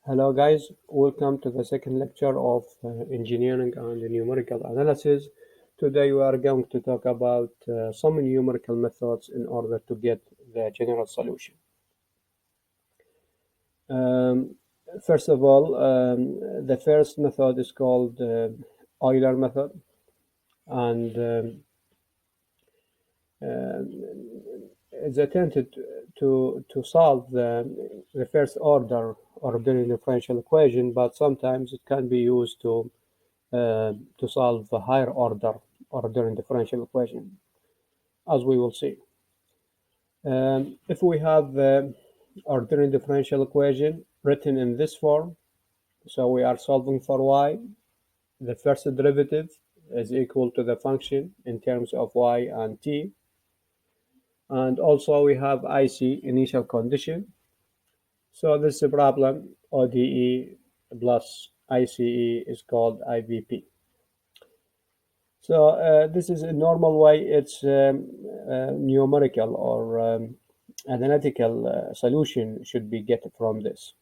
Hello guys, welcome to the second lecture of engineering and numerical analysis. Today we are going to talk about some numerical methods in order to get the general solution. Um, First of all, the first method is called Euler method, and it's attempted to solve the first order ordinary differential equation, but sometimes it can be used to solve a higher order ordinary differential equation, as we will see. If we have the ordinary differential equation written in this form, so we are solving for y, the first derivative is equal to the function in terms of y and t. And also we have IC, initial condition. So this is a problem, ODE plus ICE is called IVP. So this is a normal way. It's numerical or analytical solution should be get from this.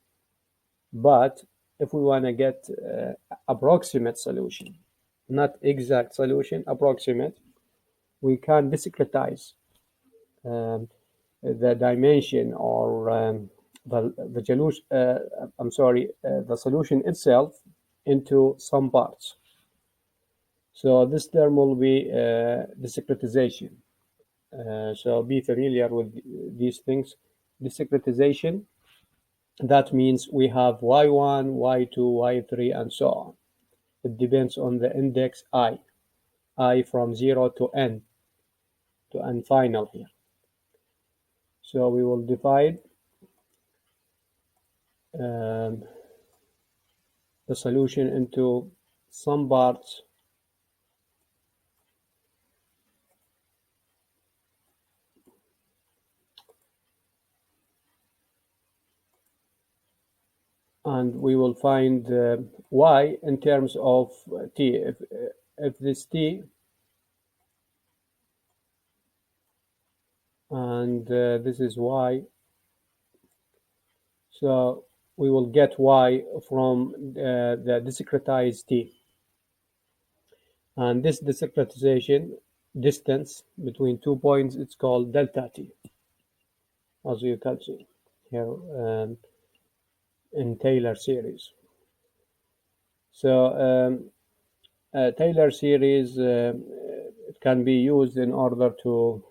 But if we want to get approximate solution, not exact solution, approximate, we can discretize the dimension or the solution itself into some parts. So this term will be discretization. So be familiar with these things. Discretization, that means we have y1, y2, y3, and so on. It depends on the index I from 0 to n final here. So we will divide the solution into some parts and we will find y in terms of t. If this t and this is y, so we will get y from the discretized t. And this discretization distance between 2 points, it's called delta t, as you can see here in Taylor series. So Taylor series it can be used in order to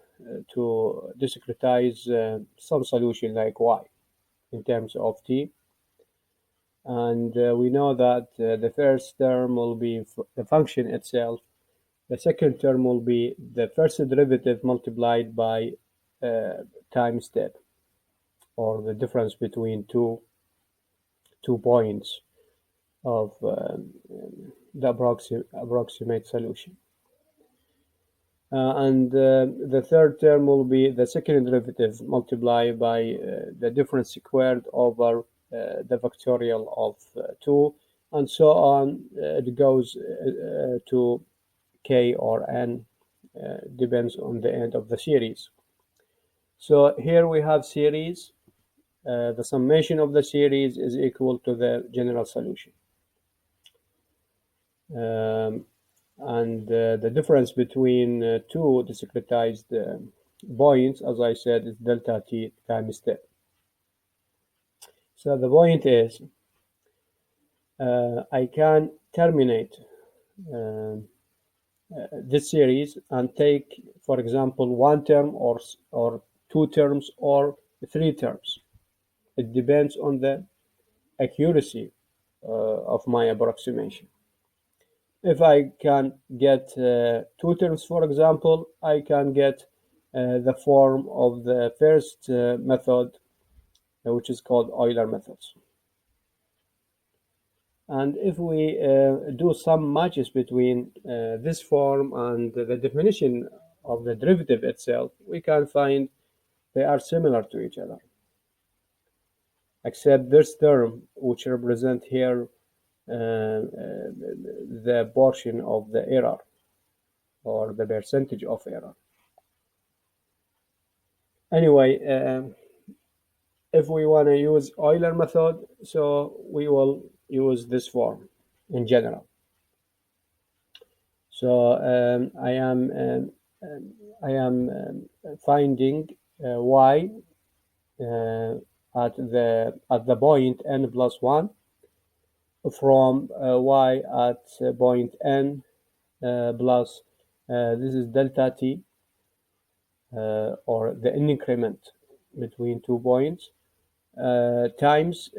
discretize some solution like y in terms of t. And we know that the first term will be the function itself. The second term will be the first derivative multiplied by time step, or the difference between two points of the approximate solution. And the third term will be the second derivative multiplied by the difference squared over the factorial of 2, and so on. It goes to k or n, depends on the end of the series. So here we have series. The summation of the series is equal to the general solution. And the difference between two discretized points, as I said, is delta t times step. So the point is, I can terminate this series and take, for example, one term or two terms or three terms. It depends on the accuracy of my approximation. If I can get two terms, for example, I can get the form of the first method, which is called Euler methods. And if we do some matches between this form and the definition of the derivative itself, we can find they are similar to each other, except this term, which represent here the portion of the error or the percentage of error. Anyway, if we want to use Euler method, so we will use this form in general. So I am finding y at the point n plus 1 from y at point n plus this is delta t, or the increment between 2 points, times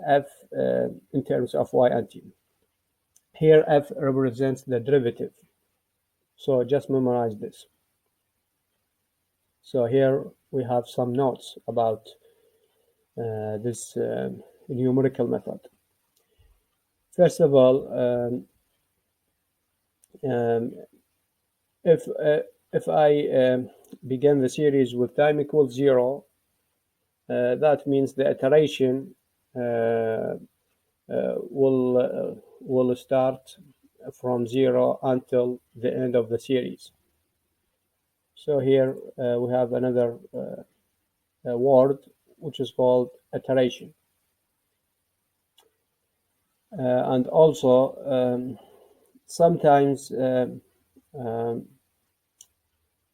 f in terms of y and t. Here f represents the derivative, so just memorize this. So here we have some notes about this numerical method. First of all, if I begin the series with time equals 0, that means the iteration will start from 0 until the end of the series. So here we have another word which is called iteration. And also sometimes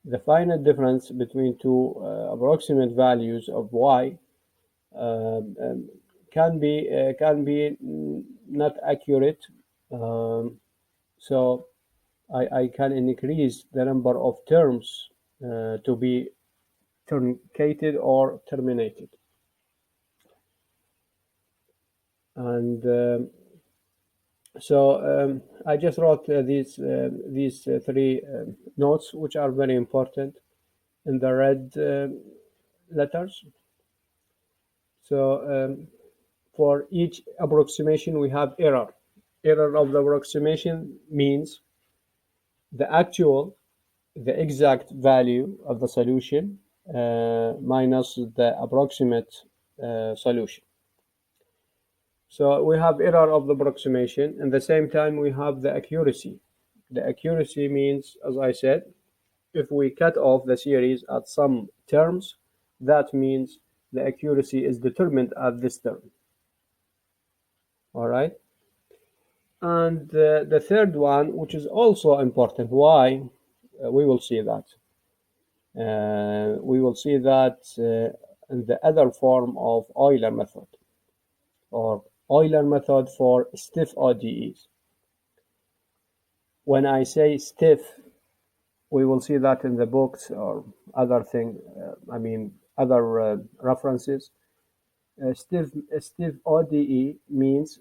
the finite difference between two approximate values of y can be not accurate. So I can increase the number of terms to be truncated or terminated. And so I just wrote these three notes, which are very important, in the red letters. So for each approximation, we have error. Error of the approximation means the exact value of the solution minus the approximate solution. So we have error of the approximation, and at the same time we have the accuracy. The accuracy means, as I said, if we cut off the series at some terms, that means the accuracy is determined at this term. All right. And the third one, which is also important, why? We will see that. We will see that in the other form of Euler method, or Euler method for stiff ODEs. When I say stiff, we will see that in the books or other thing. Other references. Stiff ODE means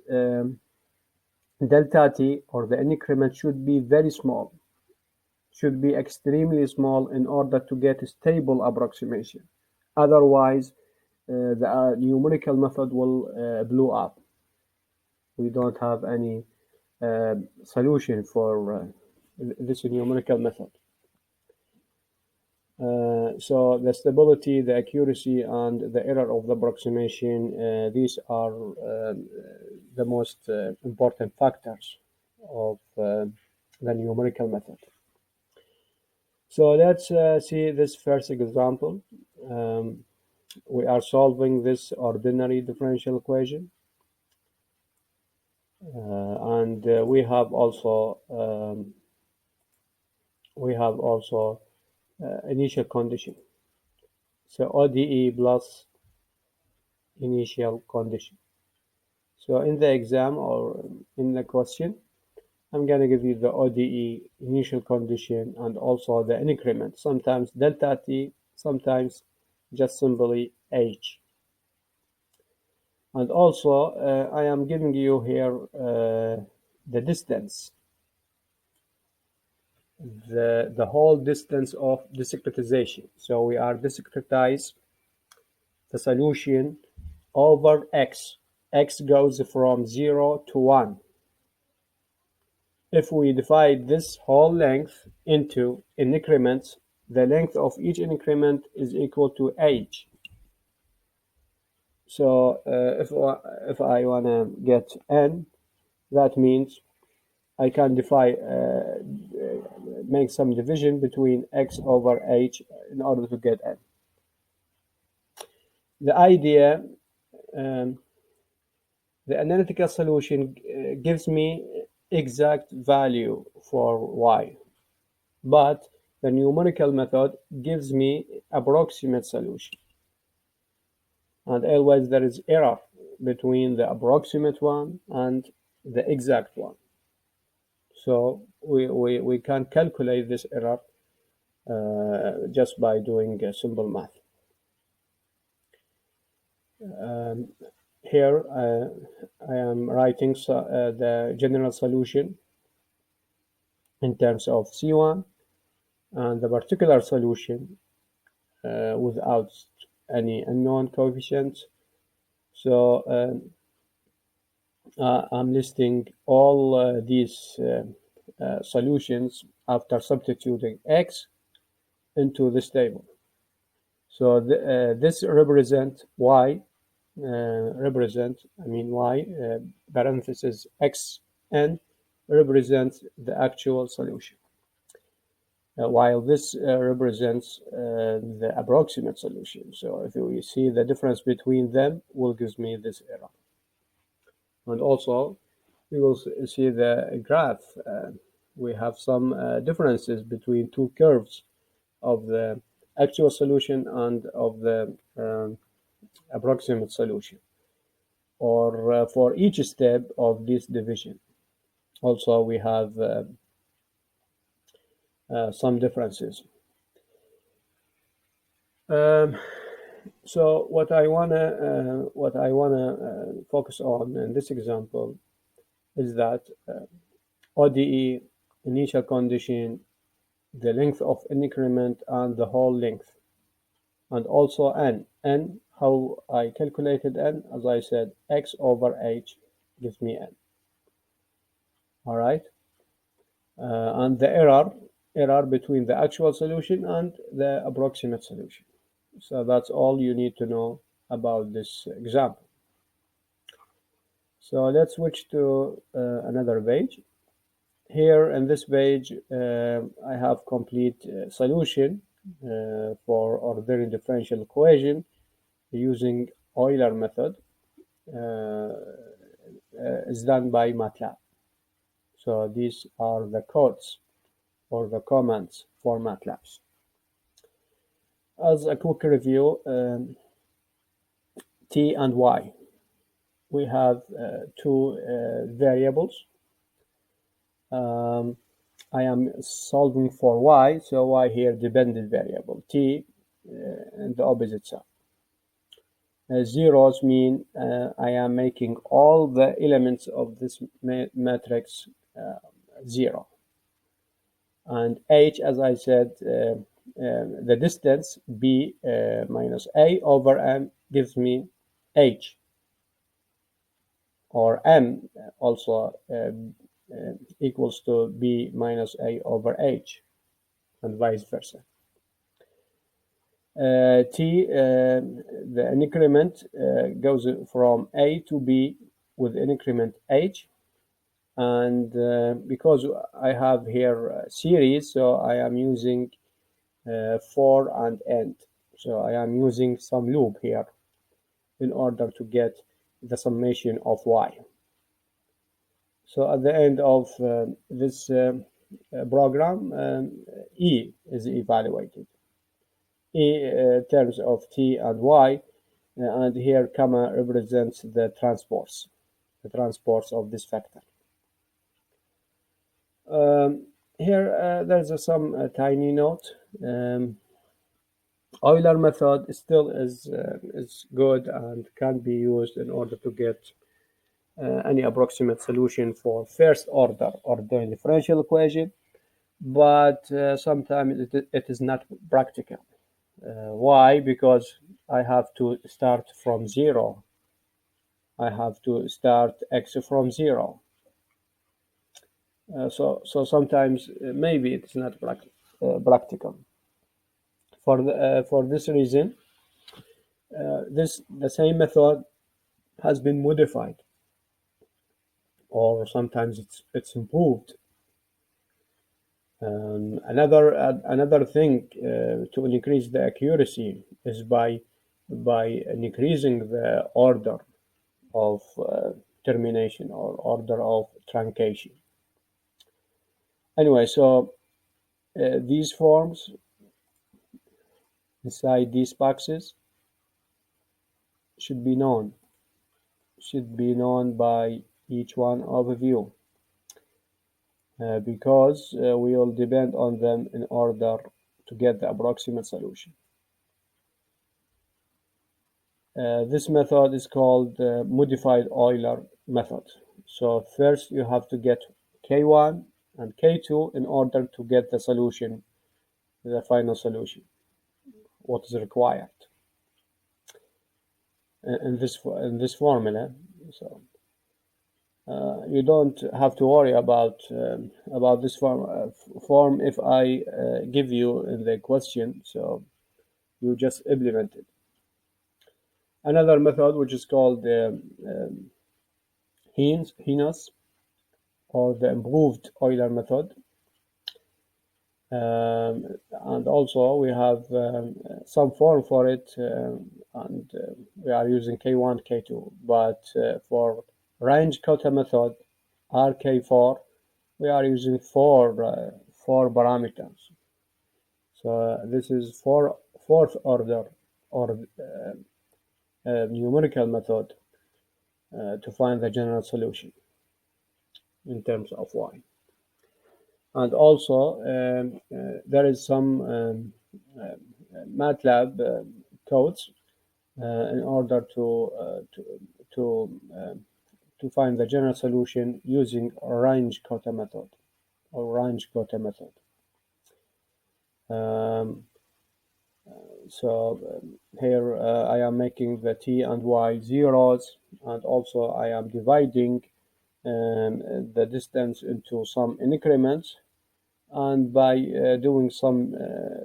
delta t, or the increment, should be very small, should be extremely small in order to get a stable approximation. Otherwise, the numerical method will blow up. We don't have any solution for this numerical method. So the stability, the accuracy, and the error of the approximation, these are the most important factors of the numerical method. So let's see this first example. We are solving this ordinary differential equation. And we have also initial condition. So ODE plus initial condition. So in the exam or in the question, I'm going to give you the ODE, initial condition, and also the increment. Sometimes delta t, sometimes just simply h. And also I am giving you here the distance, the whole distance of discretization. So we are discretize the solution over x. X goes from 0 to 1. If we divide this whole length into increments, the length of each increment is equal to h. So if I want to get n, that means I can make some division between x over h in order to get n. The idea, um, the analytical solution gives me exact value for y, but the numerical method gives me approximate solution. And always there is error between the approximate one and the exact one. So we can calculate this error just by doing simple math. Here I am writing the general solution in terms of C1 and the particular solution without any unknown coefficients. So I'm listing all these solutions after substituting x into this table. So this represent y, y, parenthesis xn represents the actual solution, while this represents the approximate solution. So if we see the difference between them, will give me this error. And also, we will see the graph. We have some differences between two curves of the actual solution and of the approximate solution, or for each step of this division. Also, we have some differences. So what I wanna focus on in this example is that ODE, initial condition, the length of increment, and the whole length, and also n. How I calculated n, as I said, x over h gives me n. All right, and the error between the actual solution and the approximate solution. So that's all you need to know about this example. So let's switch to another page. Here in this page, I have complete solution for ordinary differential equation using Euler method. Is done by MATLAB. So these are the codes or the commands for MATLAB. As a quick review, t and y. We have two variables. I am solving for y, so y here dependent variable, t and the opposite side. Zeros mean I am making all the elements of this matrix 0. And h, as I said, the distance b minus a over m gives me h, or m also equals to b minus a over h, and vice versa. T, the increment goes from a to b with increment h, and because I have here a series, so I am using for and end. So I am using some loop here in order to get the summation of y. So at the end of this program, E is evaluated. E terms of t and y, and here comma represents the transports of this vector. Here there's some tiny note. Euler method still is good and can be used in order to get any approximate solution for first order ordinary differential equation, but sometimes it is not practical. Why? Because I have to start from 0. I have to start x from 0. So sometimes maybe it's not practical. For this reason, the same method has been modified, or sometimes it's improved. Another thing to increase the accuracy is by by increasing the order of termination or order of truncation. Anyway, so these forms inside these boxes should be known by each one of you, because we will depend on them in order to get the approximate solution. This method is called modified Euler method. So first you have to get K1 and K2 in order to get the solution, the final solution, what is required in this formula. So you don't have to worry about this form if I give you in the question. So you just implement it. Another method which is called Hines or the improved Euler method. And also we have some form for it, and we are using K1, K2. But for range quota method, RK4, we are using four parameters. So this is fourth order or numerical method to find the general solution in terms of y. And also there is some MATLAB codes in order to find the general solution using range quota method or range quota method. So here I am making the t and y zeros, and also I am dividing the distance into some increments, and by doing some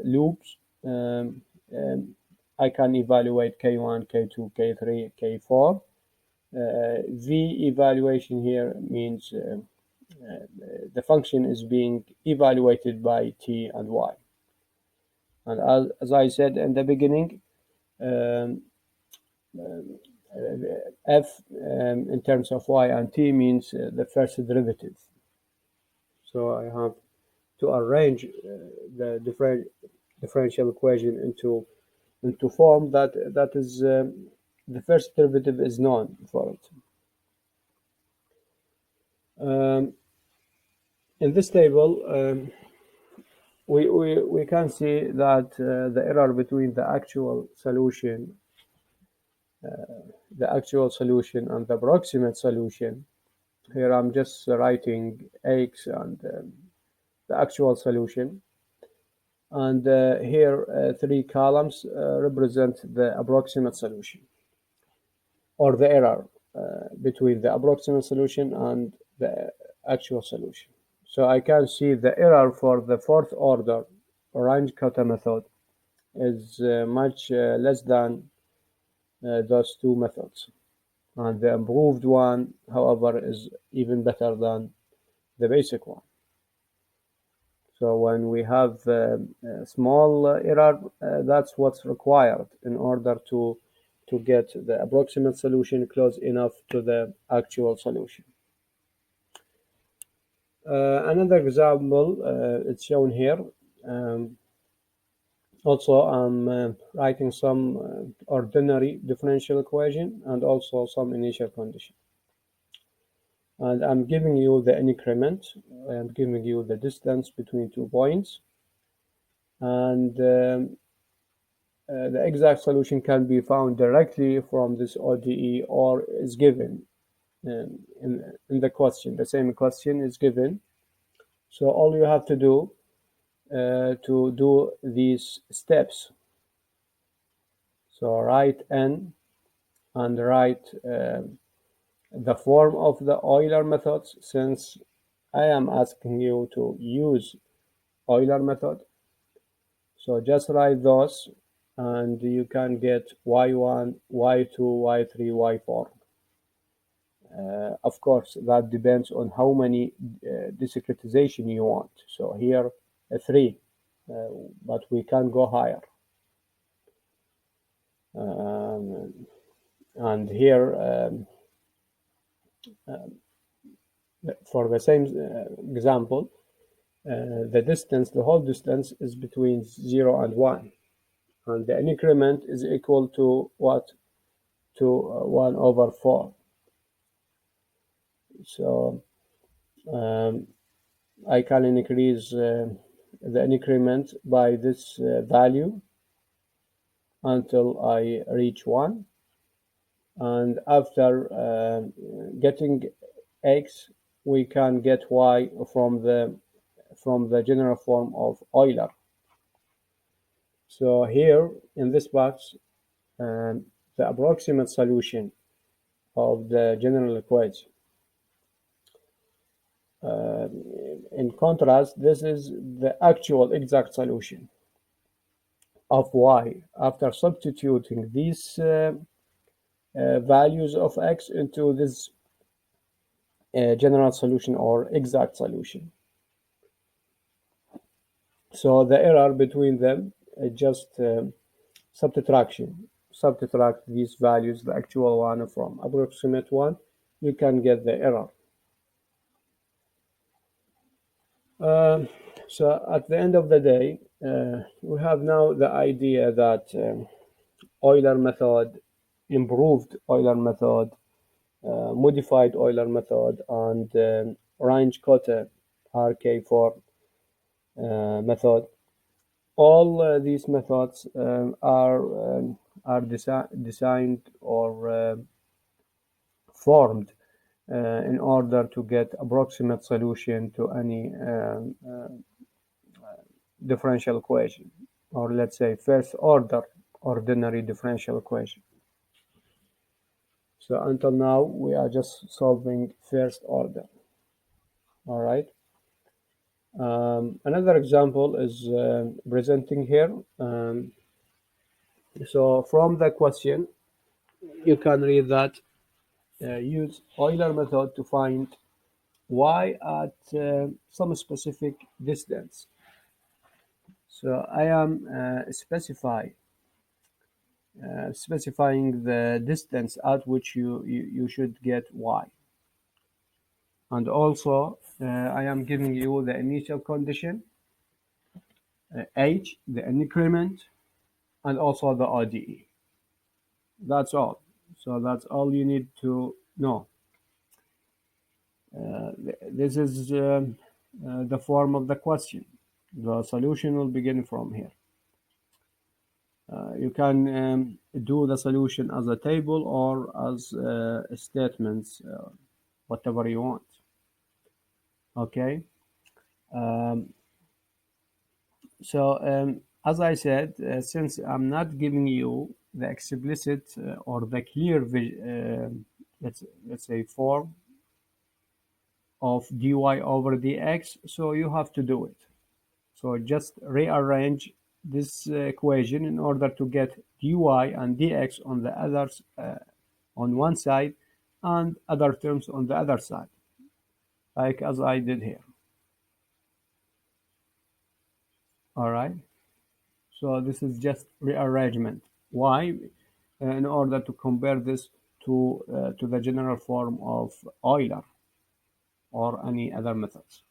loops I can evaluate K1, K2, K3, K4. V evaluation here means the function is being evaluated by t and y. And as I said in the beginning, f in terms of y and t means the first derivative. So I have to arrange the differential equation into form that is the first derivative is known for it. In this table, we can see that the error between the actual solution and the approximate solution. Here I'm just writing x and the actual solution, and here 3 columns represent the approximate solution, or the error between the approximate solution and the actual solution. So I can see the error for the fourth order range quota method is much less than those two methods, and the improved one, however, is even better than the basic one. So when we have a small error, that's what's required in order to get the approximate solution close enough to the actual solution. Another example, it's shown here. Also, I'm writing some ordinary differential equation and also some initial condition. And I'm giving you the increment, I'm giving you the distance between 2 points, and the exact solution can be found directly from this ODE or is given in the question. The same question is given. So all you have to do these steps. So write n and write the form of the Euler methods, since I am asking you to use Euler method. So just write those and you can get y1, y2, y3, y4. Of course, that depends on how many discretization you want. So here 3, but we can go higher. Um, and here, for the same example, the whole distance is between 0 and 1. And the increment is equal to what? To 1 over 4. So um, I can increase the increment by this value until I reach 1. And after getting x, we can get y from the general form of Euler. So here in this box, the approximate solution of the general equation. In contrast, this is the actual exact solution of y after substituting these values of x into this general solution or exact solution. So the error between them is just subtraction. Subtract these values, the actual one from approximate one, you can get the error. So at the end of the day, we have now the idea that Euler method, improved Euler method, modified Euler method, and Range-Cotte RK4 method. All these methods are designed or formed in order to get approximate solution to any differential equation, or let's say first order ordinary differential equation. So until now, we are just solving first order. All right. Another example is presenting here. So from the question, you can read that use Euler method to find y at some specific distance. So I am specifying the distance at which you should get y. And also, I am giving you the initial condition, h, the increment, and also the ODE. That's all. So that's all you need to know. This is the form of the question. The solution will begin from here. You can do the solution as a table or as statements, whatever you want. Okay. So as I said, since I'm not giving you the explicit or the clear, let's say form of dy over dx, so you have to do it. So just rearrange this equation in order to get dy and dx on the others on one side and other terms on the other side, like as I did here. All right. So this is just rearrangement. Why? In order to compare this to the general form of Euler or any other methods.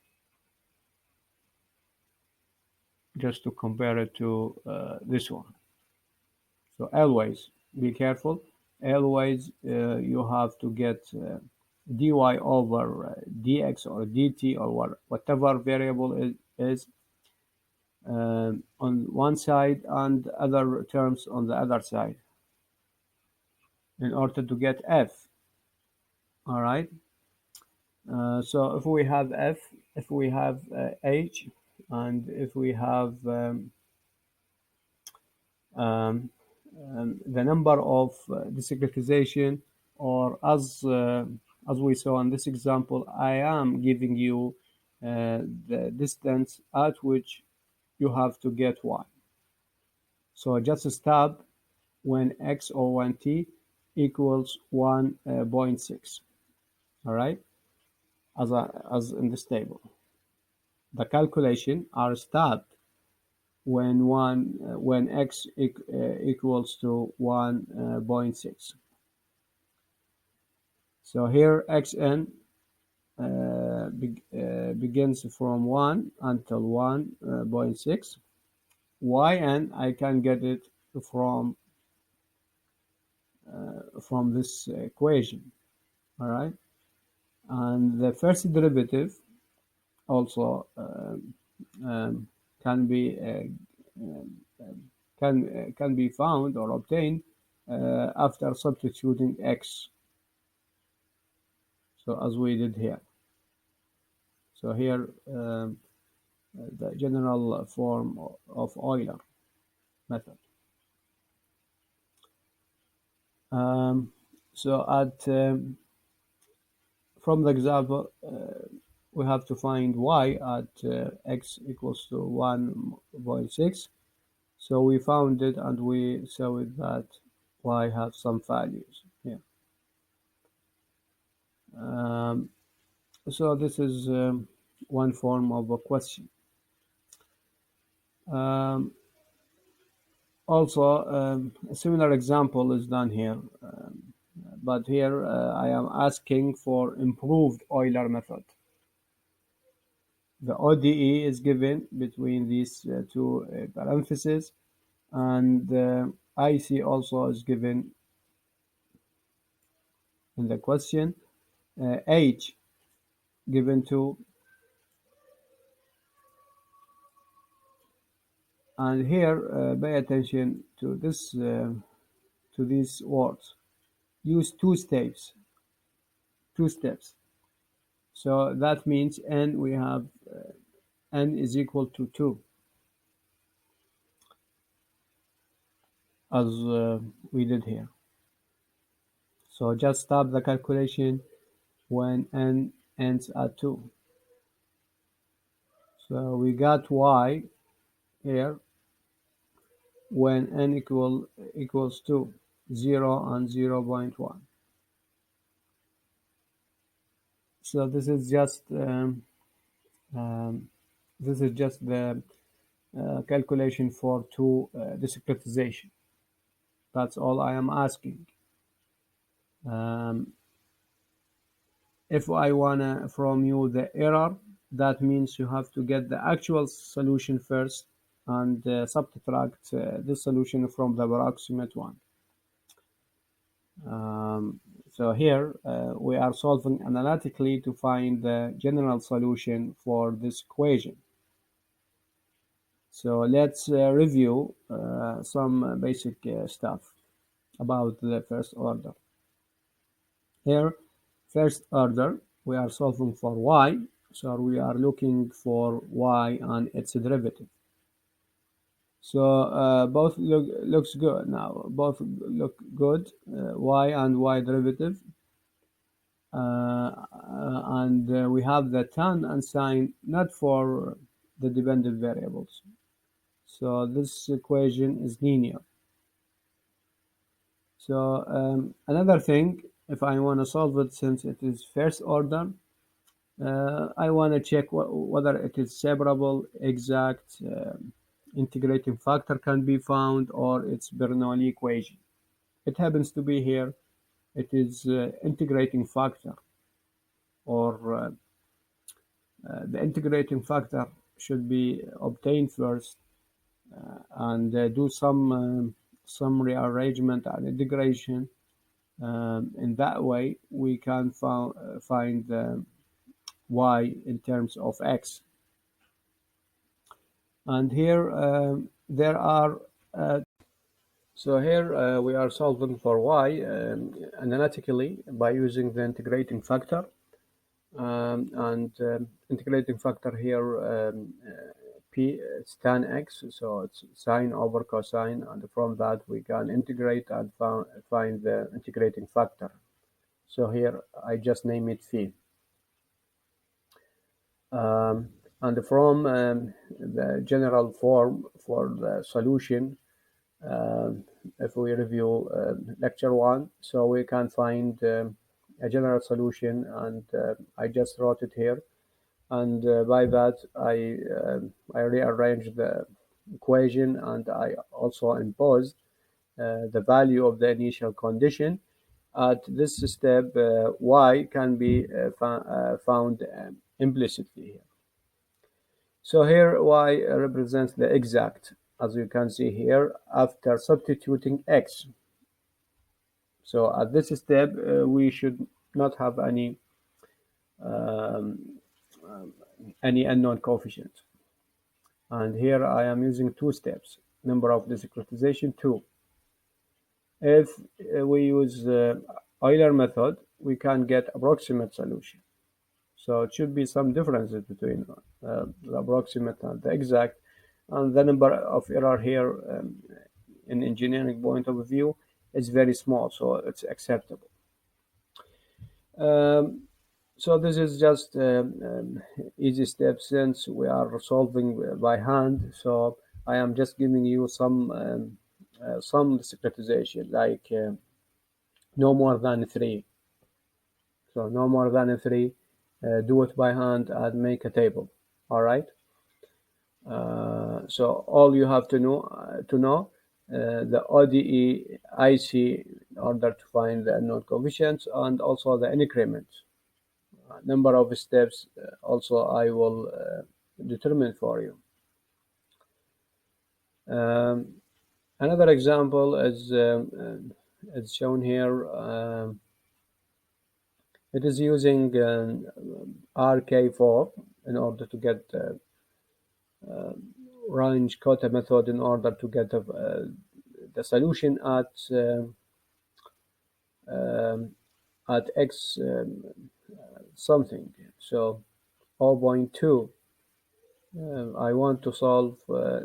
Just to compare it to this one. So always be careful. Always you have to get dy over dx or dt or whatever variable is on one side and other terms on the other side in order to get f. All right. So if we have f, if we have h, and if we have the number of discretization, or as we saw in this example, I am giving you the distance at which you have to get y. So just stop when x or when t equals 1.6. All right, as in this table. The calculation are stopped when x equals to 1.6. So here xn begins from 1 until 1.6. Yn I can get it from this equation. All right, and the first derivative also can be can be found or obtained after substituting x. So as we did here. So here the general form of Euler method. So at from the example, we have to find y at x equals to 1.6. So we found it and we saw it that y have some values here. So this is one form of a question. Also, a similar example is done here, but here I am asking for improved Euler method. The ODE is given between these two parentheses, and IC also is given in the question. Age given to, and here pay attention to this to these words. Use two steps. So that means n, we have n is equal to 2, as we did here. So just stop the calculation when n ends at 2. So we got y here when n equals to 0 and 0.1. So this is just the calculation for 2 discretization. That's all I am asking. If I wanna from you the error, that means you have to get the actual solution first and subtract this solution from the approximate one. So here we are solving analytically to find the general solution for this equation. So let's review some basic stuff about the first order. Here, first order, we are solving for y, so we are looking for y and its derivative. So both looks good now. Both look good. Y and y derivative, and we have the tan and sine not for the dependent variables. So this equation is linear. So another thing, if I want to solve it, since it is first order, I want to check whether it is separable, exact, integrating factor can be found, or it's Bernoulli equation. It happens to be here. It is integrating factor, or the integrating factor should be obtained first, and do some rearrangement and integration. In that way, we can find y in terms of x. And here there are so here we are solving for y analytically by using the integrating factor, and integrating factor here p is tan x, so it's sine over cosine, and from that we can integrate and find the integrating factor. So here I just name it phi. And from the general form for the solution, if we review lecture 1, so we can find a general solution, and I just wrote it here, and by that I rearranged equation, and I also imposed the value of the initial condition. At this step, y can be found implicitly here. So here y represents the exact, as you can see here, after substituting x. So at this step, we should not have um, any unknown coefficient. And here I am using two steps. Number of discretization 2. If we use Euler method, we can get approximate solution. So it should be some differences between the approximate and the exact. And the number of error here in engineering point of view is very small, so it's acceptable. So this is just easy steps since we are solving by hand. So I am just giving you some discretization, like no more than 3. So no more than 3. Do it by hand and make a table. All right. So all you have to know the ODE IC in order to find the unknown coefficients and also the increment. Number of steps also I will determine for you. Another example is shown here. It is using RK4 in order to get range quota method in order to get the solution at x something. So 0.2. I want to solve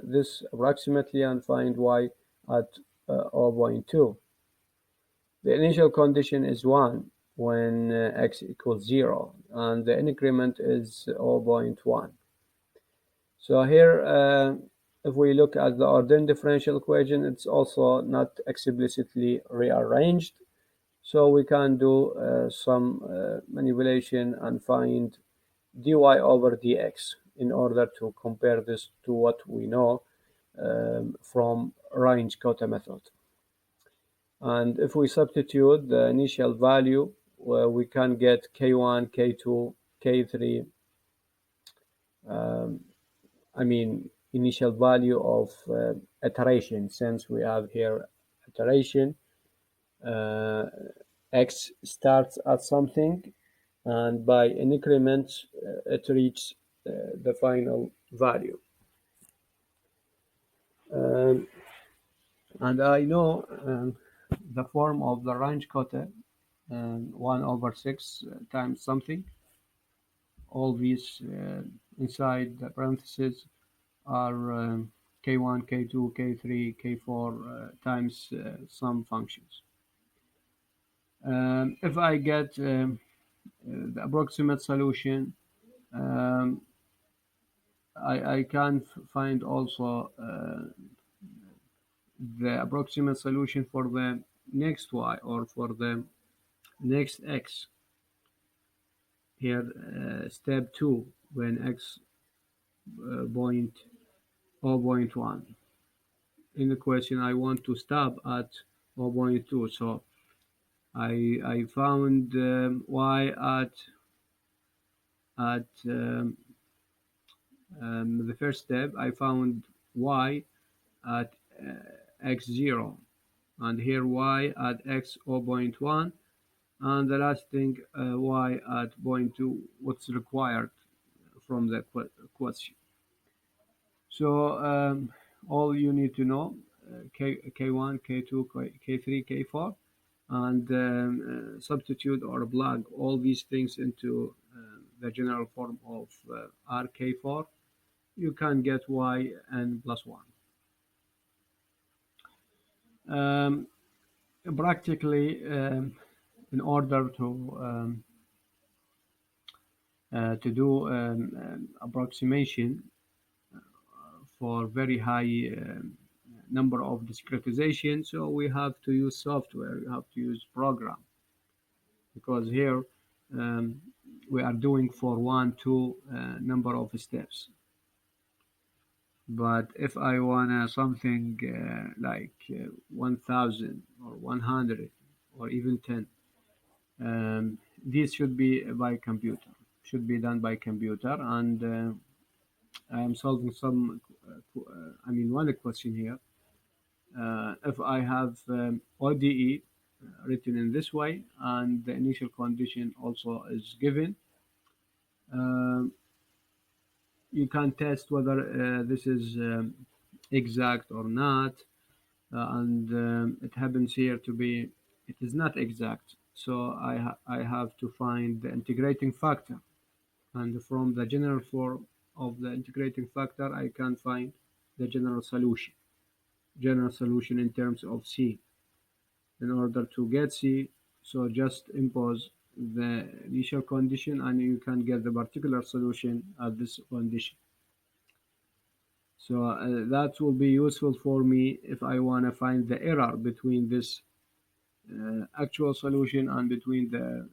this approximately and find y at 0.2. The initial condition is 1 when x equals 0, and the increment is 0.1. So here, if we look at the ordinary differential equation, it's also not explicitly rearranged. So we can do some manipulation and find dy over dx in order to compare this to what we know from range quota method. And if we substitute the initial value, we can get k1, k2, k3, initial value of iteration, since we have here iteration. X starts at something, and by increments it reaches the final value. And I know the form of the range quota, 1/6 times something. All these inside the parentheses are k1, k2, k3, k4 times some functions. If I get the approximate solution, I can find also the approximate solution for the next y or for the next x. Here, step 2, when x point 0.1. In the question, I want to stop at 0.2, so I found y at the first step. I found y at x0, and here y at x 0.1, and the last thing y at 0.2, what's required from the question. So all you need to know k1, k2, k3, k4, and substitute or plug all these things into the general form of RK4. You can get yn plus 1. Practically, in order to do approximation for very high number of discretization, so we have to use software, we have to use program, because here we are doing for 1, 2 number of steps. But if I wanna something like 1,000 or 100 or even 10, this should be by computer. Should be done by computer, and I am solving some. I mean, one question here. If I have ODE written in this way, and the initial condition also is given, um, you can test whether this is exact or not. And it happens here to be, it is not exact. So I have to find the integrating factor. And from the general form of the integrating factor, I can find the general solution. General solution in terms of C. In order to get C, so just impose the initial condition and you can get the particular solution at this condition. So that will be useful for me if I want to find the error between this actual solution and between the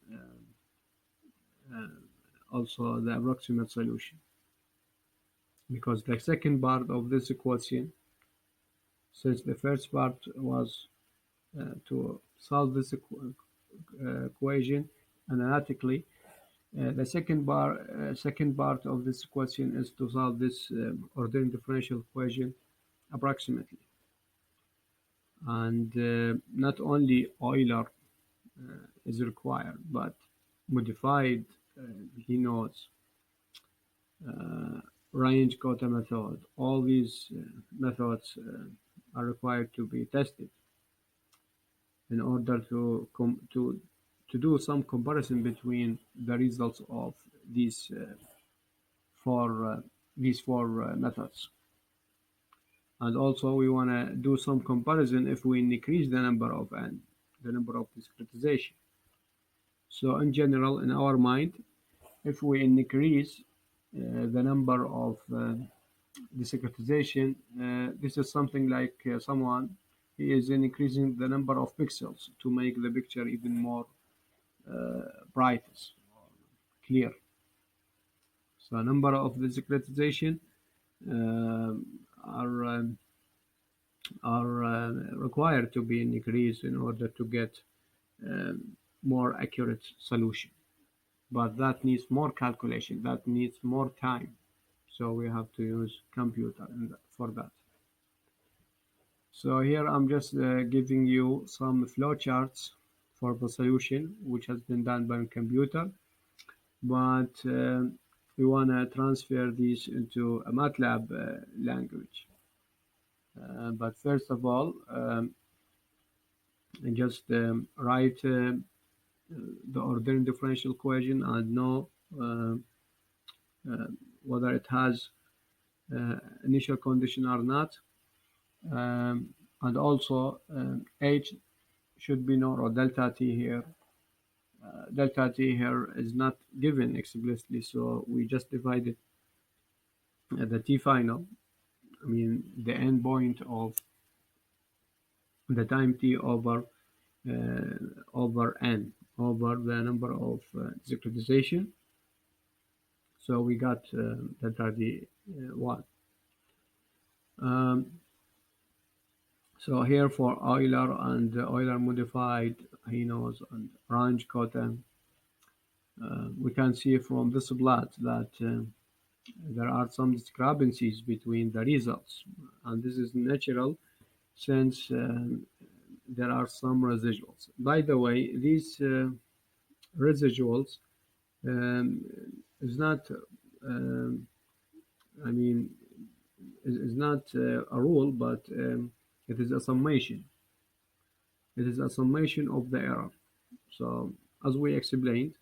also the approximate solution, because the second part of this equation, since the first part was to solve this equation analytically, the second part of this equation is to solve this ordinary differential equation approximately. And not only Euler is required, but modified, he knows, range quota method. All these methods are required to be tested in order to do some comparison between the results of these four methods. And also we want to do some comparison if we increase the number of n, the number of discretization. So in general, in our mind, if we increase the number of discretization, this is something like someone he is increasing the number of pixels to make the picture even more bright, clear. So a number of discretization uh, are um, are required to be increased in order to get more accurate solution. But that needs more calculation. That needs more time. So we have to use computer for that. So here I'm just giving you some flowcharts for the solution, which has been done by a computer. But we want to transfer these into a MATLAB language. But first of all, just write the ordinary differential equation and know uh, uh, whether it has initial condition or not. And also H should be known, or delta T here. Delta T here is not given explicitly, so we just divided the T final, I mean the end point of the time T over n, over the number of discretization. So we got delta D 1. Um, so here for Euler and Euler modified, he knows, and range quota, we can see from this plot that there are some discrepancies between the results, and this is natural since there are some residuals. By the way, these residuals um, is not, um, I mean, is not a rule, but it is a summation. It is a summation of the error. So as we explained,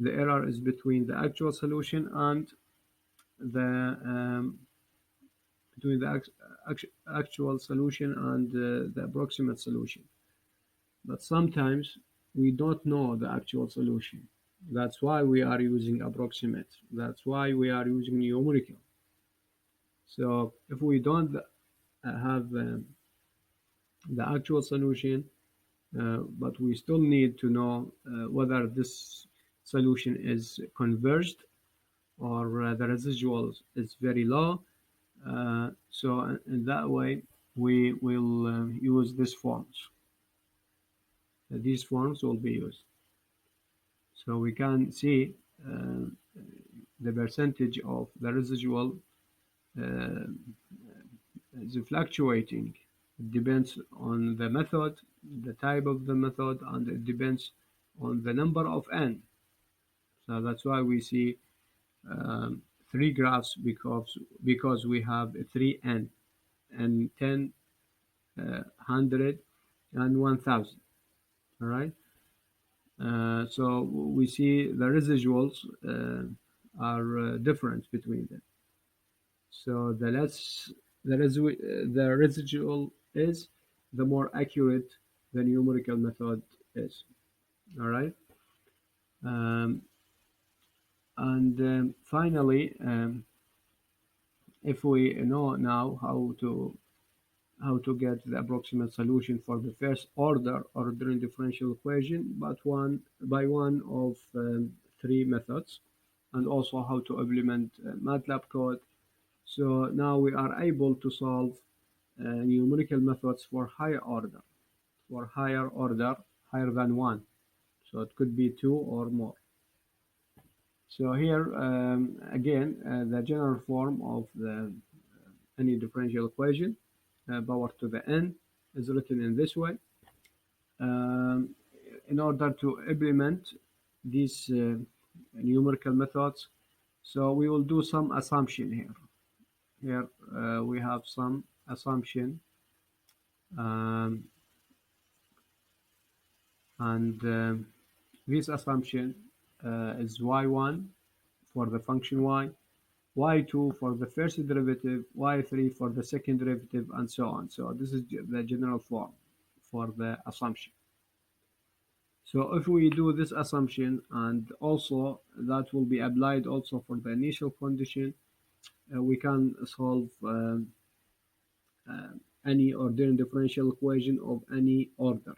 the error is between the actual solution and the between the actual solution and the approximate solution. But sometimes we don't know the actual solution. That's why we are using approximate. That's why we are using numerical. So if we don't have the actual solution, but we still need to know whether this solution is converged or the residual is very low, So in that way, we will use these forms. These forms will be used. So we can see uh, the percentage of the residual uh, is fluctuating. It depends on the method, the type of the method, and it depends on the number of n. So that's why we see three graphs because we have three n and 10, 100, and 1000. All right. So we see the residuals are different between them. So the less the residual is, the more accurate the numerical method is. All right. Um, and finally, if we know now how to get the approximate solution for the first order ordinary differential equation, but one of three methods, and also how to implement MATLAB code. So now we are able to solve numerical methods for higher order, higher than one. So it could be two or more. So here again, the general form of the any differential equation, power to the n, is written in this way. Um, in order to implement these numerical methods, so we will do some assumption here. Here we have some assumption, um, and this assumption is y1 for the function y2 for the first derivative, y3 for the second derivative, and so on. So this is the general form for the assumption. So if we do this assumption, and also that will be applied also for the initial condition, we can solve uh, any ordinary differential equation of any order.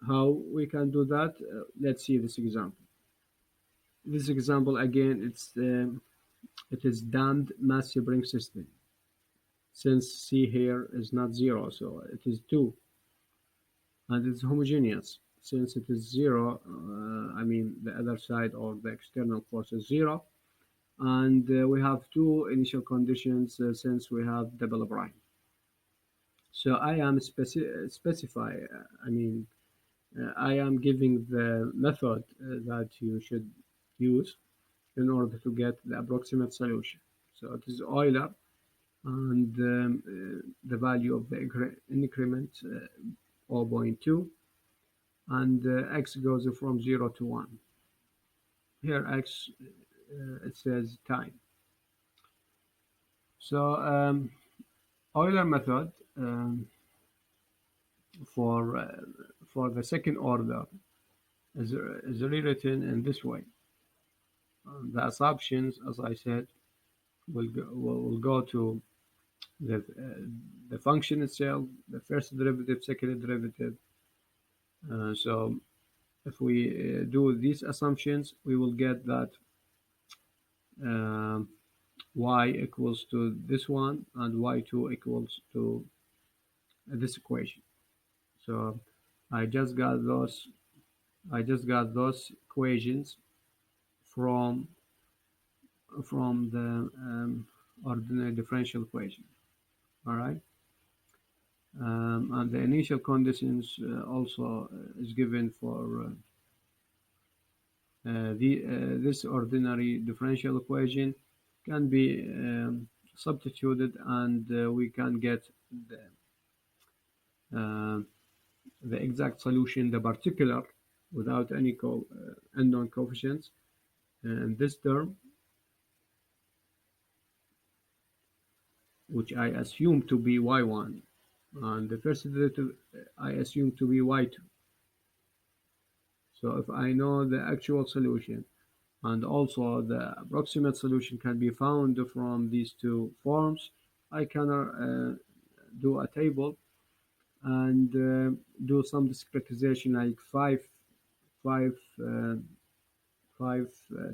How we can do that? Let's see this example. This example again, it is damped mass spring system. Since C here is not zero, so it is 2, and it's homogeneous. Since it is 0, I mean the other side or the external force is 0, and we have two initial conditions since we have double prime. So I am specify, I mean, I am giving the method that you should use in order to get the approximate solution. So it is Euler, and the value of the increment 0.2, and x goes from 0 to 1. Here x, it says time. So Euler method for uh, for the second order is rewritten in this way. The assumptions, as I said, will go to the function itself, the first derivative, second derivative. So if we do these assumptions, we will get that um, y equals to this one and y2 equals to this equation. So I just got those equations from the ordinary differential equation. All right. And the initial conditions also is given for this ordinary differential equation can be substituted, and we can get uh, the exact solution, the particular, without any unknown coefficients. And this term, which I assume to be y1, and the first derivative I assume to be y2. So if I know the actual solution, and also the approximate solution can be found from these two forms, I can do a table and do some discretization, like five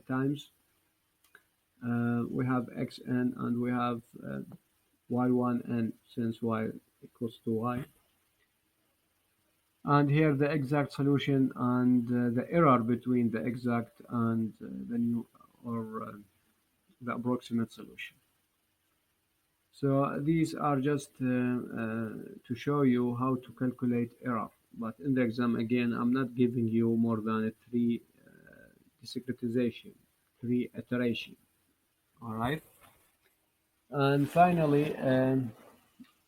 times we have xn and we have y1n since y equals to y. And here the exact solution and the error between the exact and the new or the approximate solution. So these are just to show you how to calculate error. But in the exam, again, I'm not giving you more than a three discretization, three iteration. All right. And finally,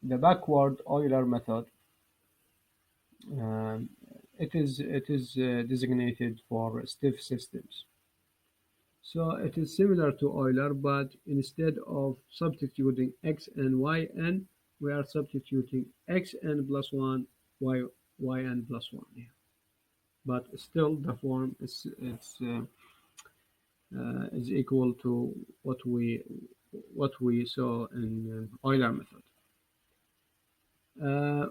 the backward Euler method. Um, it is designated for stiff systems. So it is similar to Euler, but instead of substituting x and yn, we are substituting xn plus 1, yn plus 1 here. But still, the form is equal to what we saw in Euler method.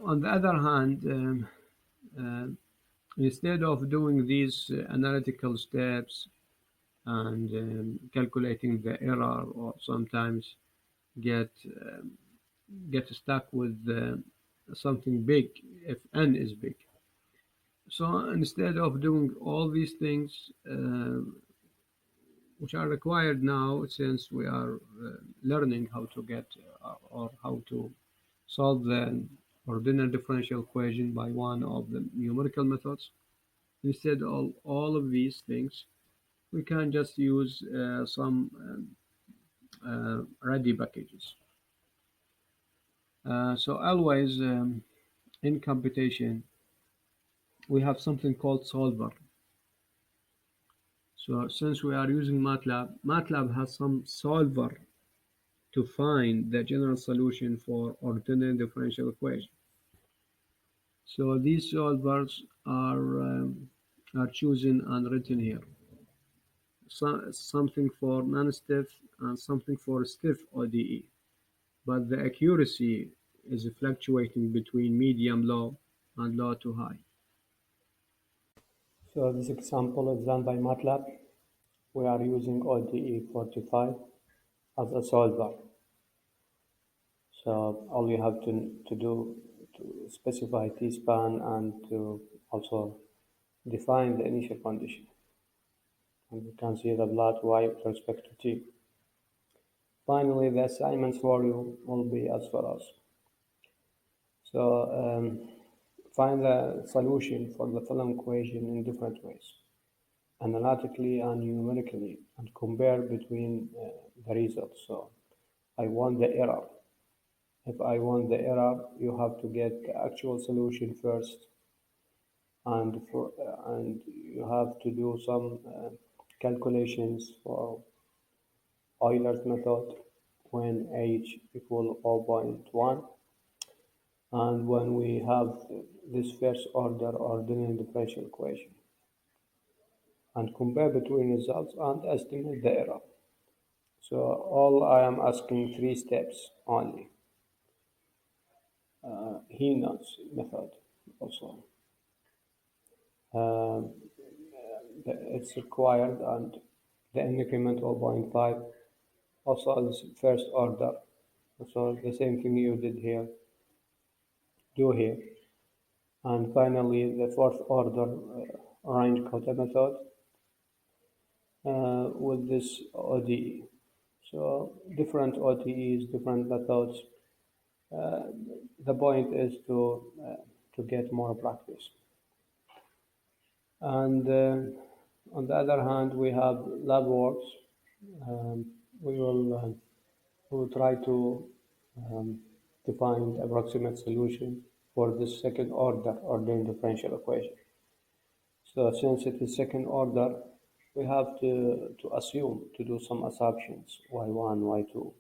On the other hand, uh, instead of doing these analytical steps and calculating the error, or sometimes get um, get stuck with something big if n is big. So instead of doing all these things which are required now, since we are learning how to get or how to solve the ordinary differential equation by one of the numerical methods, instead of all of these things, we can just use some ready packages. So always in computation, we have something called solver. So since we are using MATLAB has some solver to find the general solution for ordinary differential equation. So these solvers are chosen and written here. Something for non-stiff and something for stiff ODE. But the accuracy is fluctuating between medium low and low to high. So this example is done by MATLAB. We are using ODE 45 as a solver. So all you have to do to specify T-span and to also define the initial condition. And you can see the plot y with respect to t. Finally, the assignments for you will be as follows. So find the solution for the following equation in different ways, analytically and numerically, and compare between the results. So I want the error. If I want the error, you have to get the actual solution first, and you have to do some calculations for Euler's method when h equal 0.1, and when we have this first order ordinary differential equation, and compare between results and estimate the error. So all I am asking 3 steps only. Heenan's method also. It's required, and the increment 0.5 also is first order. So the same thing you did here, do here. And finally, the fourth order range counter method with this ODE. So different ODEs, different methods. The point is to get more practice. And on the other hand, we have lab works. We will try to find approximate solution for this second order ordinary differential equation. So since it is second order, we have to assume, to do some assumptions, y1, y2,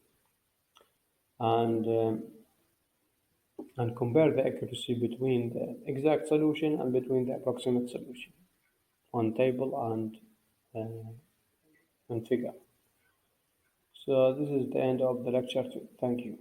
and compare the accuracy between the exact solution and between the approximate solution on table and figure. So this is the end of the lecture. Thank you.